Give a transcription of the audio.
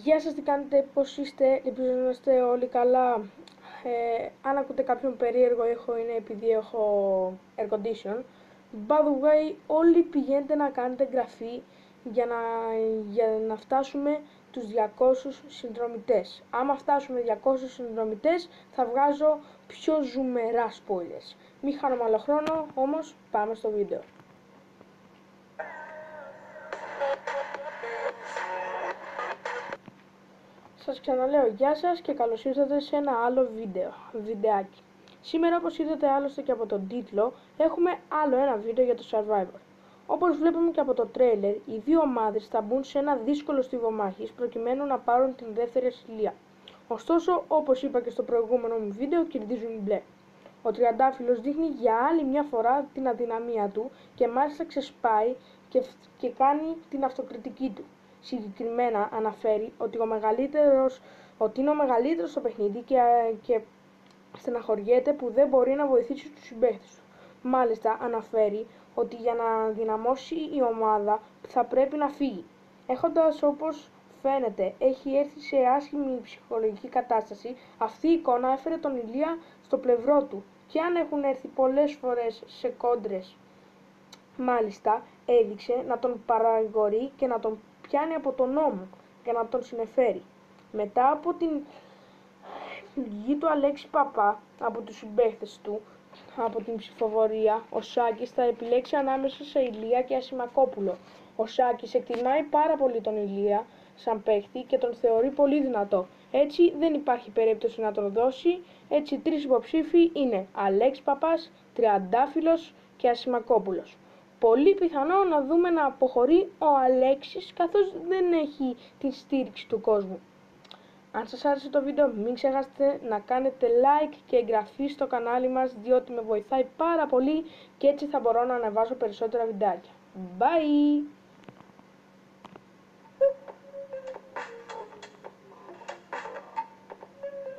Γεια σας, τι κάνετε, πώς είστε, ελπίζω να είστε όλοι καλά. Αν ακούτε κάποιον περίεργο ήχο είναι επειδή έχω air condition. By the way, όλοι πηγαίνετε να κάνετε εγγραφή για να φτάσουμε τους 200 συνδρομητές. Άμα φτάσουμε 200 συνδρομητές θα βγάζω πιο ζουμερά spoilers. Μην χάνουμε άλλο χρόνο, όμως πάμε στο βίντεο. Σας ξαναλέω γεια σας και καλώς ήρθατε σε ένα άλλο βιντεάκι. Σήμερα, όπως είδατε άλλωστε και από τον τίτλο, έχουμε άλλο ένα βίντεο για το Survivor. Όπως βλέπουμε και από το τρέιλερ, οι δύο ομάδες θα μπουν σε ένα δύσκολο στίβο μάχης προκειμένου να πάρουν την δεύτερη ασυλία. Ωστόσο, όπως είπα και στο προηγούμενο μου βίντεο, κερδίζουν οι μπλε. Ο τριαντάφυλλος δείχνει για άλλη μια φορά την αδυναμία του και μάλιστα ξεσπάει και κάνει την αυτοκριτική του. Συγκεκριμένα αναφέρει ότι είναι ο μεγαλύτερος στο παιχνίδι και στεναχωριέται που δεν μπορεί να βοηθήσει τους συμπαίχτες του. Μάλιστα αναφέρει ότι για να δυναμώσει η ομάδα θα πρέπει να φύγει. Έχοντας, όπως φαίνεται, έχει έρθει σε άσχημη ψυχολογική κατάσταση, αυτή η εικόνα έφερε τον Ηλία στο πλευρό του και αν έχουν έρθει πολλές φορές σε κόντρες, μάλιστα έδειξε να τον παραγορεί και να τον πιάνει από τον νόμο για να τον συνεφέρει. Μετά από την πληγή του Αλέξη Παπά από τους συμπαίχτες του από την ψηφοφορία, ο Σάκης θα επιλέξει ανάμεσα σε Ηλία και Ασημακόπουλο. Ο Σάκης εκτιμάει πάρα πολύ τον Ηλία σαν παίχτη και τον θεωρεί πολύ δυνατό. Έτσι δεν υπάρχει περίπτωση να τον δώσει. Έτσι τρεις υποψήφοι είναι Αλέξη Παπάς, Τριαντάφυλλος και Ασημακόπουλος. Πολύ πιθανό να δούμε να αποχωρεί ο Αλέξης, καθώς δεν έχει τη στήριξη του κόσμου. Αν σας άρεσε το βίντεο, μην ξεχάσετε να κάνετε like και εγγραφή στο κανάλι μας, διότι με βοηθάει πάρα πολύ και έτσι θα μπορώ να ανεβάσω περισσότερα βιντεάκια. Bye!